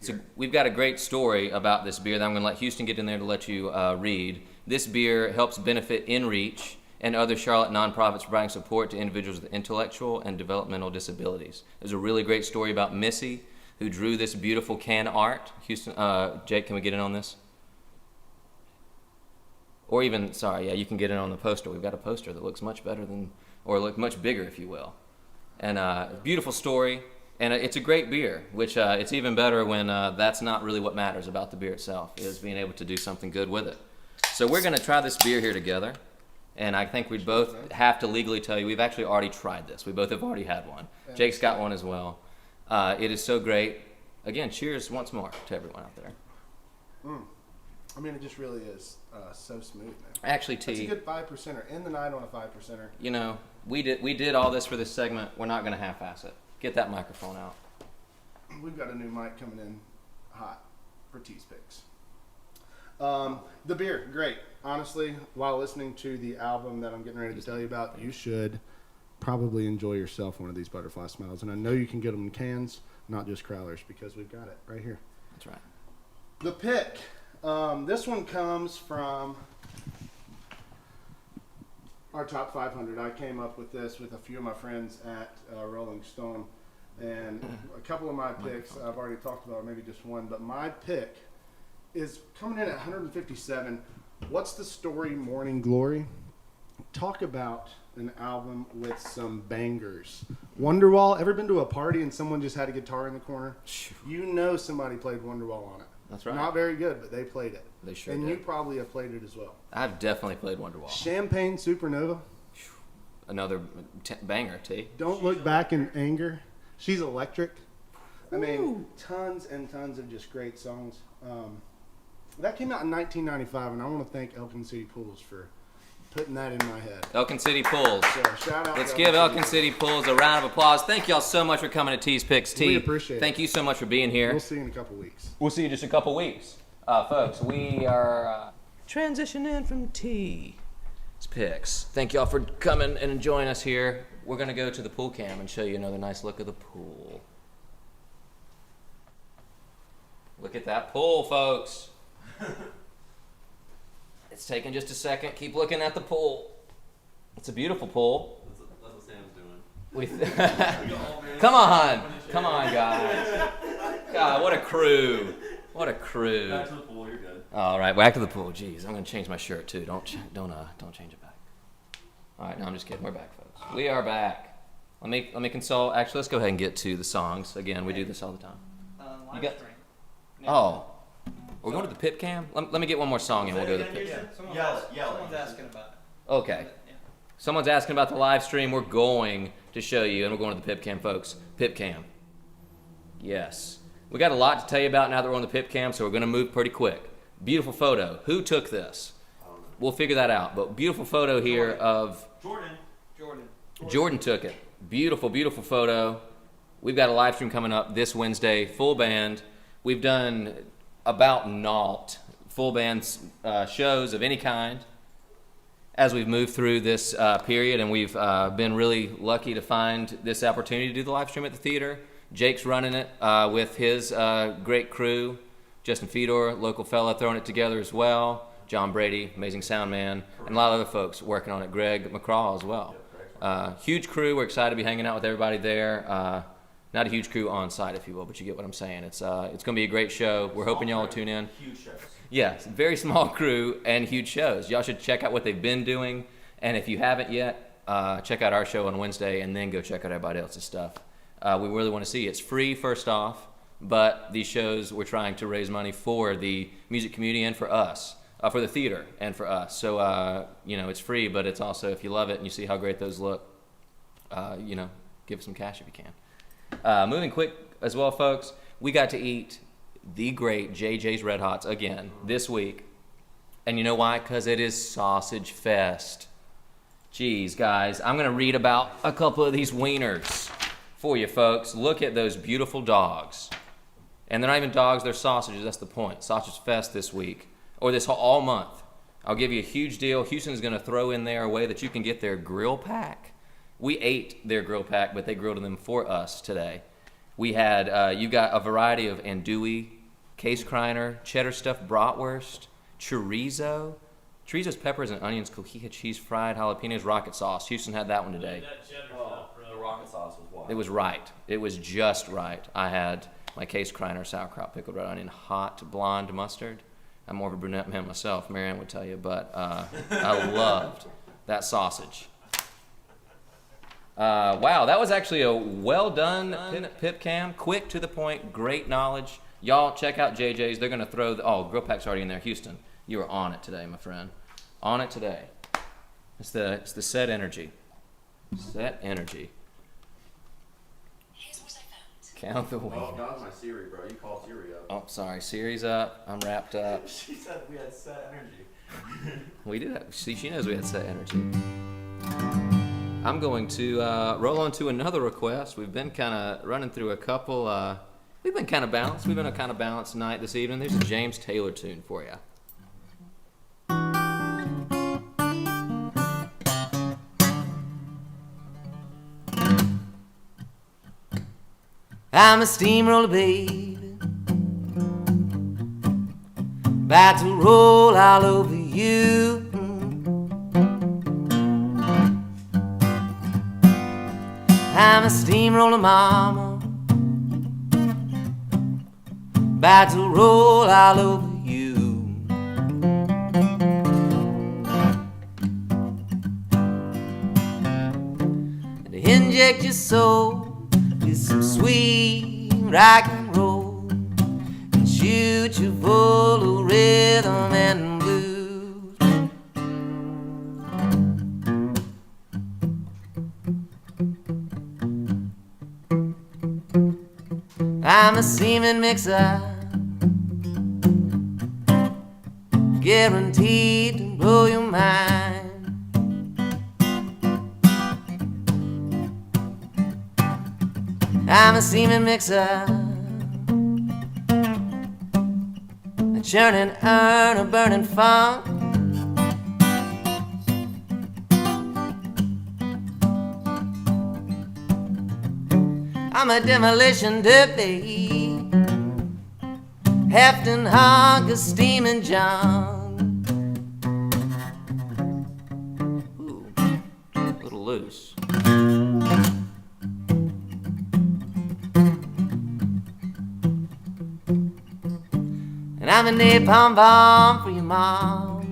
So here. we've got a great story about this beer that I'm going to let Houston get in there to let you read. This beer helps benefit InReach and other Charlotte nonprofits providing support to individuals with intellectual and developmental disabilities. There's a really great story about Missy, who drew this beautiful can art. Houston, Jake, can we get in on this? Or even, sorry, yeah, you can get in on the poster. We've got a poster that looks much better than, or look much bigger, if you will. And beautiful story, and it's a great beer, which it's even better when that's not really what matters about the beer itself, is being able to do something good with it. So we're going to try this beer here together, and I think we both have to legally tell you, we've actually already tried this. We both have already had one. Jake's got one as well. It is so great. Again, cheers once more to everyone out there. I mean, it just really is so smooth, man. Actually, It's a T, good 5%er. End the night on a 5%er. you know, we did all this for this segment. We're not going to half-ass it. Get that microphone out. We've got a new mic coming in hot for Tease Picks. The beer, great. Honestly, while listening to the album that I'm getting ready to tell you about, you should probably enjoy yourself one of these Butterfly Smiles. And I know you can get them in cans, not just crowlers, because we've got it right here. That's right. The pick. This one comes from our top 500. I came up with this with a few of my friends at Rolling Stone. And a couple of my picks I've already talked about, or maybe just one. But my pick is coming in at 157. What's the Story, Morning Glory? Talk about an album with some bangers. Wonderwall. Ever been to a party and someone just had a guitar in the corner? You know somebody played Wonderwall on it. That's right. Not very good, but they played it. They sure And did. you probably have played it as well. I've definitely played Wonderwall. Champagne Supernova. Another banger, T. Don't Look Back in Anger. She's Electric. I mean, tons and tons of just great songs. That came out in 1995, and I want to thank Elkin City Pools for putting that in my head. Elkin City Pools. So shout out. Let's to give Elkin City Pools a round of applause. Thank y'all so much for coming to T's Picks. T, We appreciate it. thank you so much for being here. We'll see you in a couple weeks. We'll see you just a couple weeks. Folks, we are transitioning from T's Picks. Thank y'all for coming and enjoying us here. We're going to go to the pool cam and show you another nice look of the pool. Look at that pool, folks. It's taking just a second. Keep looking at the pool. It's a beautiful pool. That's what Sam's doing. We Come on, guys. God, what a crew. What a crew. Back to the pool, you're good. All right, back to the pool. Jeez, I'm gonna change my shirt too. Don't change it back. All right, no, I'm just kidding. We're back, folks. We are back. Let me consult. Actually, let's go ahead and get to the songs. Again, we do this all the time. Live got- stream. Oh, we're going to the pip cam. Let me get one more song and we'll go to the pip. Yell it. Someone's asking about it. Okay. Someone's asking about the live stream. We're going to show you, and we're going to the pip cam, folks. Pip cam. Yes. We got a lot to tell you about now that we're on the pip cam, so we're going to move pretty quick. Beautiful photo. Who took this? We'll figure that out. But beautiful photo here of Jordan took it. Beautiful, beautiful photo. We've got a live stream coming up this Wednesday, full band. We've done about naught full band shows of any kind as we've moved through this period, and we've been really lucky to find this opportunity to do the live stream at the theater. Jake's running it with his great crew. Justin Fedor, local fella, throwing it together as well. John Brady, amazing sound man, and a lot of other folks working on it. Greg McCraw as well. Huge crew. We're excited to be hanging out with everybody there. Not a huge crew on site, if you will, but you get what I'm saying. It's going to be a great show. We're hoping y'all will tune in. Huge shows. Yeah, very small crew and huge shows. Y'all should check out what they've been doing, and if you haven't yet, check out our show on Wednesday, and then go check out everybody else's stuff. We really want to see you. It's free, first off, but these shows, we're trying to raise money for the music community and for us, for the theater and for us. So, it's free, but it's also, if you love it and you see how great those look, give us some cash if you can. Moving quick as well, folks, we got to eat the great JJ's Red Hots again this week. And you know why? Because it is Sausage Fest. Jeez, guys, I'm going to read about a couple of these wieners for you folks. Look at those beautiful dogs. And they're not even dogs, they're sausages. That's the point. Sausage Fest this week, or this all month. I'll give you a huge deal. Houston's going to throw in there a way that you can get their grill pack. We ate their grill pack, but they grilled them for us today. We had, you got a variety of andouille, case kreiner, cheddar stuffed bratwurst, chorizo. Chorizo's peppers and onions, coquilla cheese, fried jalapenos, rocket sauce. Houston had that one today. The rocket sauce was wild. It was right. It was just right. I had my case kreiner, sauerkraut, pickled red onion, hot blonde mustard. I'm more of a brunette man myself, Marianne would tell you, but I loved that sausage. Wow, that was actually a well done pip cam. Quick, to the point, great knowledge. Y'all check out JJ's. They're going to throw grill pack's already in there. Houston, you are on it today, my friend. On it today. It's the set energy. Set energy. Count the way. Oh, that was my Siri, bro. You called Siri up. Oh, sorry. Siri's up. I'm wrapped up. She said we had set energy. We did have, see, she knows we had set energy. I'm going to roll on to another request. We've been kind of running through a couple. We've been kind of balanced. We've been a kind of balanced night this evening. There's a James Taylor tune for you. I'm a steamroller, baby, about to roll all over you. I'm a steamroller, mama, about to roll all over you. And to inject your soul with some sweet rock and roll, and shoot you full of rhythm and blues. I'm a semen mixer, guaranteed to blow your mind. I'm a semen mixer, a churning urn of burning funk. I'm a demolition derby, hefting hunk of steaming junk. Ooh, a little loose. And I'm a napalm bomb for your mama,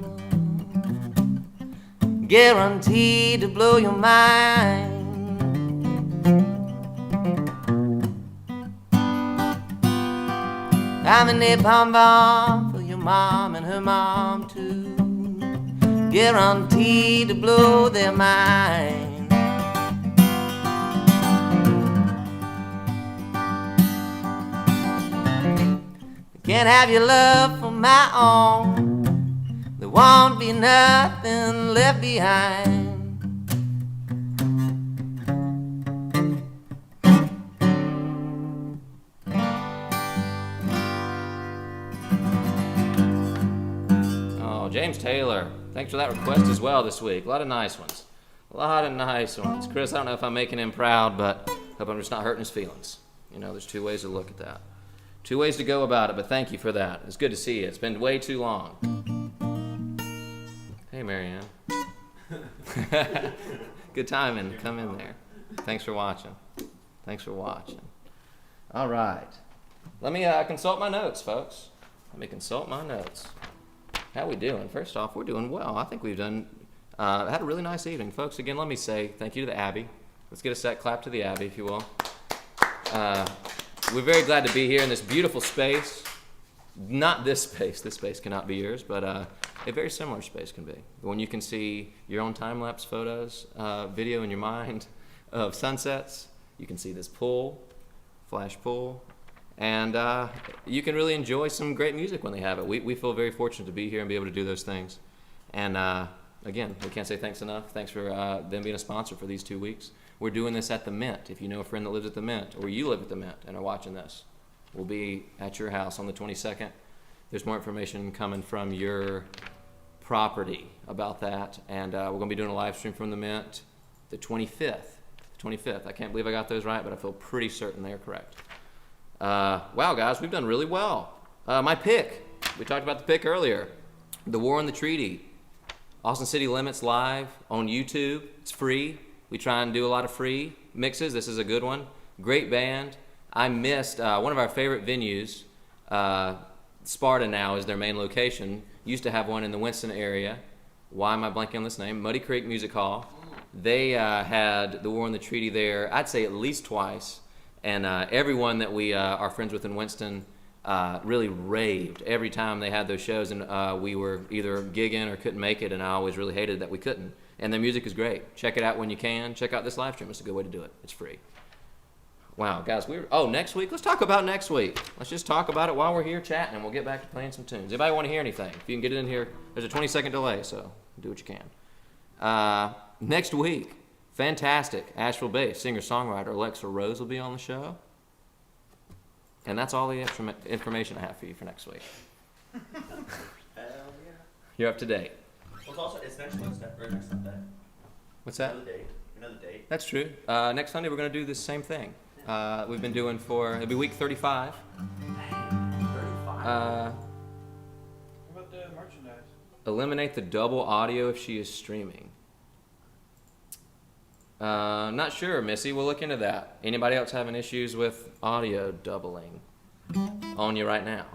guaranteed to blow your mind. I'm a napalm bomb for your mom and her mom too, guaranteed to blow their mind. Can't have your love for my own, there won't be nothing left behind. Oh, James Taylor, thanks for that request as well this week. A lot of nice ones. A lot of nice ones. Chris, I don't know if I'm making him proud, but hope I'm just not hurting his feelings. You know, there's two ways to look at that. Two ways to go about it, but thank you for that. It's good to see you. It's been way too long. Hey, Marianne. Good timing. Come in there. Thanks for watching. Thanks for watching. All right. Let me consult my notes, folks. Let me consult my notes. How we doing? First off, we're doing well. I think we've done had a really nice evening, folks. Again, let me say thank you to the Abbey. Let's get a set clap to the Abbey, if you will. We're very glad to be here in this beautiful space. Not this space. This space cannot be yours, but a very similar space can be. When you can see your own time-lapse photos, video in your mind of sunsets. You can see this pool, flash pool, And you can really enjoy some great music when they have it. We feel very fortunate to be here and be able to do those things. And again, we can't say thanks enough. Thanks for them being a sponsor for these 2 weeks. We're doing this at the Mint. If you know a friend that lives at the Mint, or you live at the Mint and are watching this, we'll be at your house on the 22nd. There's more information coming from your property about that. And we're going to be doing a live stream from the Mint the 25th. I can't believe I got those right, but I feel pretty certain they are correct. Wow, guys, we've done really well. My pick. We talked about the pick earlier. The War on the Treaty. Austin City Limits live on YouTube. It's free. We try and do a lot of free mixes. This is a good one. Great band. I missed one of our favorite venues. Sparta now is their main location. Used to have one in the Winston area. Why am I blanking on this name? Muddy Creek Music Hall. They had the War on the Treaty there, I'd say at least twice. And everyone that we are friends with in Winston really raved every time they had those shows. And we were either gigging or couldn't make it, and I always really hated that we couldn't. And their music is great. Check it out when you can. Check out this live stream. It's a good way to do it. It's free. Wow, guys, next week? Let's talk about next week. Let's just talk about it while we're here chatting, and we'll get back to playing some tunes. Anybody want to hear anything? If you can get it in here, there's a 20-second delay, so do what you can. Next week, fantastic Asheville-based singer-songwriter Alexa Rose will be on the show. And that's all the information I have for you for next week. Hell yeah. You're up to date. Well, it's next Wednesday, or next Sunday. What's that? Another date. That's true. Next Sunday, we're going to do this same thing. We've been doing it'll be week 35. 35. What about the merchandise? Eliminate the double audio if she is streaming. Not sure, Missy. We'll look into that. Anybody else having issues with audio doubling? On you right now.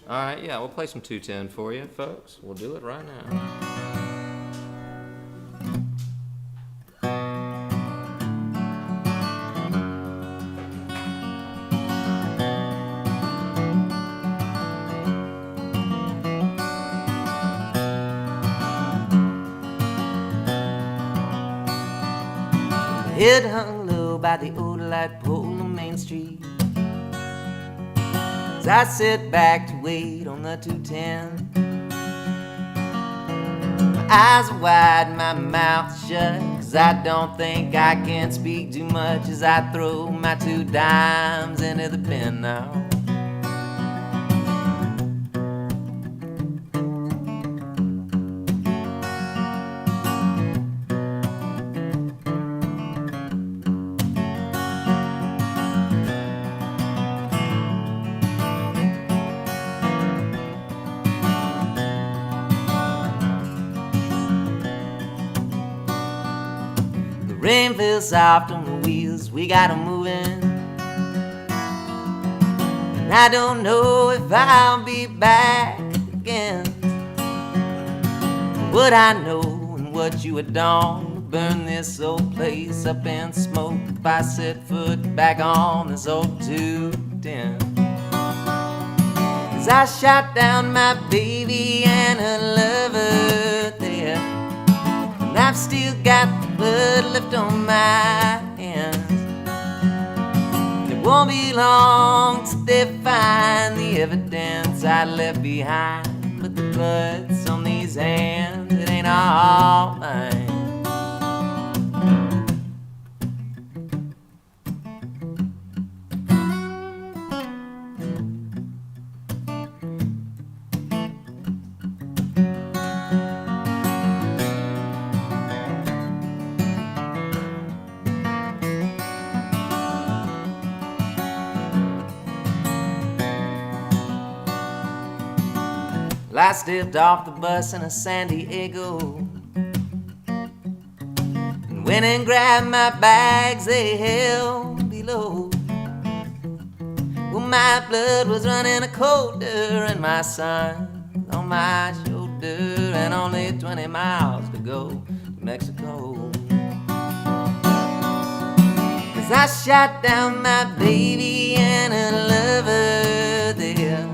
All right, yeah, we'll play some 210 for you, folks. We'll do it right now. Head hung low by the old light pole on Main Street, as I sit back to wait on the 210. My eyes are wide, my mouth shut, 'cause I don't think I can speak too much as I throw my 2 dimes into the bin now. Rain fell soft on the wheels, we got 'em moving. And I don't know if I'll be back again. What I know and what you had done, burn this old place up in smoke if I set foot back on this old 210. 'Cause I shot down my baby and her lover there, and I've still got the blood left on my hands. It won't be long till they find the evidence I left behind, but the blood's on these hands, it ain't all mine. I stepped off the bus in a San Diego and went and grabbed my bags they held below. Well, my blood was running colder and my son on my shoulder, and only 20 miles to go to Mexico. 'Cause I shot down my baby and her lover there,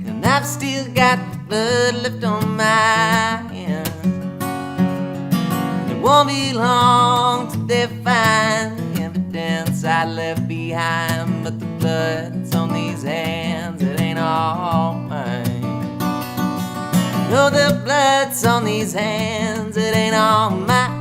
and I've still got the blood left on my hands. It won't be long till they find the evidence I left behind, but the blood's on these hands, it ain't all mine. No, the blood's on these hands, it ain't all mine.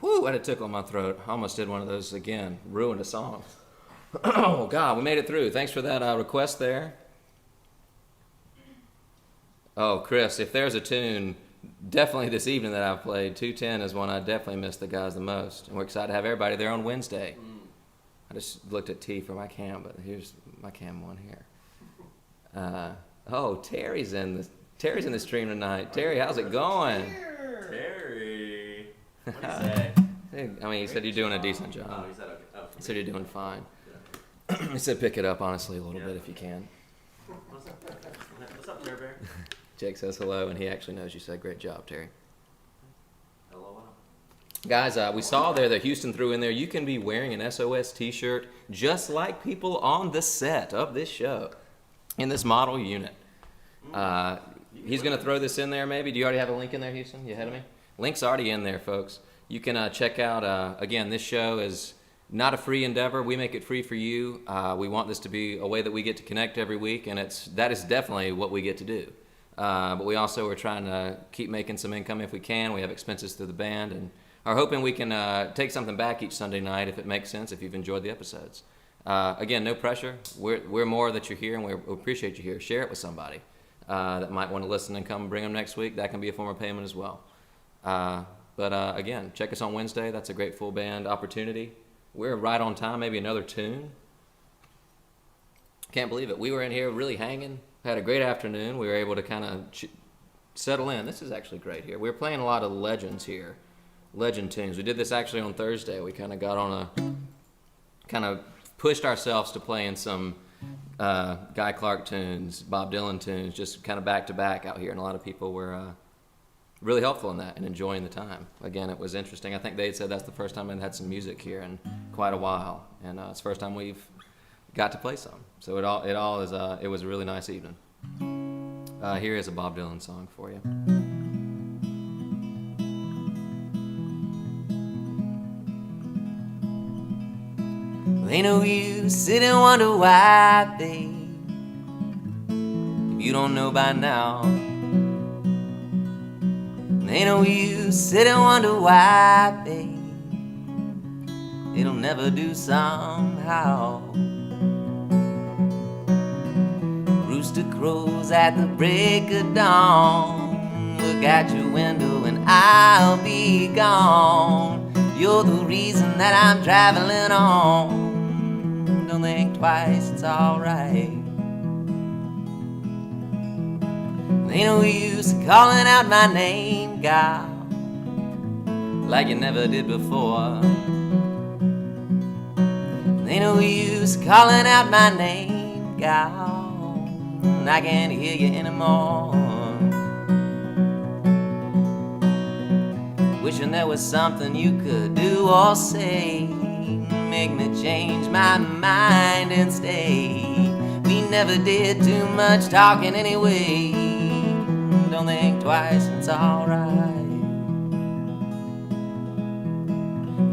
Whew, I had a tickle in my throat. I almost did one of those again. Ruined a song. Oh, God, we made it through. Thanks for that request there. Oh, Chris, if there's a tune definitely this evening that I've played, 210 is one I definitely miss the guys the most. And we're excited to have everybody there on Wednesday. I just looked at T for my cam, but here's my cam one here. Oh, Terry's in the stream tonight. Terry, how's it going? Terry. What did he say? I mean, he said you're doing a decent job. Oh, he said okay. Oh, He said you're doing fine. He said pick it up, honestly, a little bit if you can. What's up? What's up, Bear Bear? Jake says hello, and he actually knows you said great job, Terry. Hello. Guys, we saw there that Houston threw in there, you can be wearing an SOS t-shirt just like people on the set of this show in this model unit. He's going to throw this in there maybe. Do you already have a link in there, Houston? You ahead of me? Link's already in there, folks. You can check out, again, this show is not a free endeavor. We make it free for you. We want this to be a way that we get to connect every week, and that is definitely what we get to do. But we also are trying to keep making some income if we can. We have expenses through the band, and are hoping we can take something back each Sunday night if it makes sense, if you've enjoyed the episodes. Again, no pressure. We're more that you're here, and we appreciate you here. Share it with somebody that might want to listen and come bring them next week. That can be a form of payment as well. But again, check us on Wednesday. That's a great full band opportunity. We're right on time, maybe another tune. Can't believe it. We were in here really hanging. Had a great afternoon. We were able to kind of settle in. This is actually great here. We were playing a lot of legends here. Legend tunes. We did this actually on Thursday. We kind of got on kind of pushed ourselves to playing some Guy Clark tunes, Bob Dylan tunes, just kind of back to back out here. And a lot of people were really helpful in that and enjoying the time. Again, it was interesting. I think they said that's the first time I'd had some music here in quite a while, and it's the first time we've got to play some. So it all is. It was a really nice evening. Here is a Bob Dylan song for you. Ain't no use sit and wonder why, babe, if you don't know by now. Ain't no use sit and wonder why, babe, it'll never do somehow. Rooster crows at the break of dawn. Look out your window and I'll be gone. You're the reason that I'm traveling on. Don't think twice, it's alright. Ain't no use calling out my name, gal, like you never did before. Ain't no use calling out my name, gal, I can't hear you anymore. Wishing there was something you could do or say, make me change my mind and stay. We never did too much talking anyway. Don't think twice, it's alright.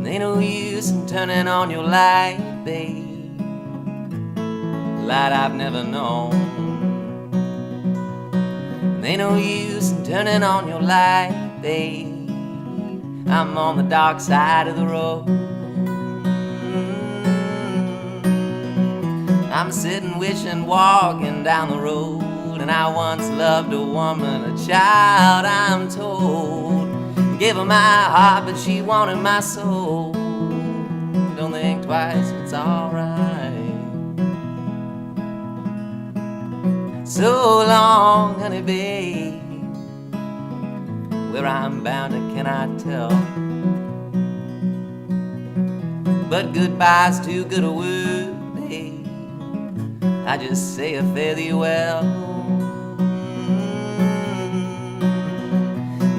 Ain't no use in turning on your light, babe, light I've never known. Ain't no use in turning on your light, babe, I'm on the dark side of the road. I'm sitting wishing, walking down the road, and I once loved a woman, a child, I'm told. Gave her my heart, but she wanted my soul. Don't think twice, it's alright. So long, honey babe, where I'm bound, I cannot tell. But goodbye's too good a word, babe, I just say a fare thee well.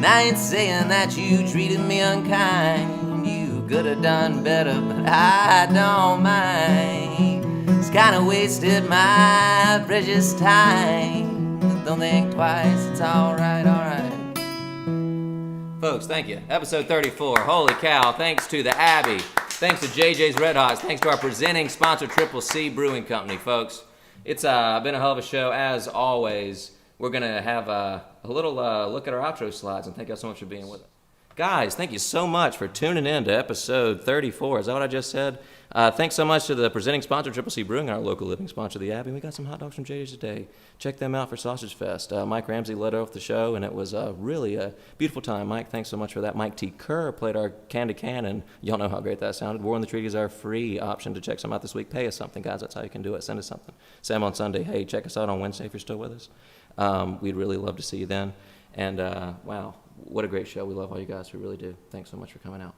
I ain't saying that you treated me unkind. You could have done better, but I don't mind. It's kinda wasted my precious time. Don't think twice, it's alright, alright. Folks, thank you. Episode 34. Holy cow. Thanks to the Abbey. Thanks to JJ's Red Hots. Thanks to our presenting sponsor, Triple C Brewing Company, folks. It's been a hell of a show, as always. We're going to have a little look at our outro slides, and thank you all so much for being with us. Guys, thank you so much for tuning in to episode 34. Is that what I just said? Thanks so much to the presenting sponsor, Triple C Brewing, our local living sponsor, the Abbey. We got some hot dogs from JJ's today. Check them out for Sausage Fest. Mike Ramsey led off the show, and it was really a beautiful time. Mike, thanks so much for that. Mike T. Kerr played our can-to-can, and y'all know how great that sounded. War on the Treaty is our free option to check some out this week. Pay us something, guys. That's how you can do it. Send us something. Sam on Sunday. Hey, check us out on Wednesday if you're still with us. We'd really love to see you then. And, wow, what a great show. We love all you guys. We really do. Thanks so much for coming out.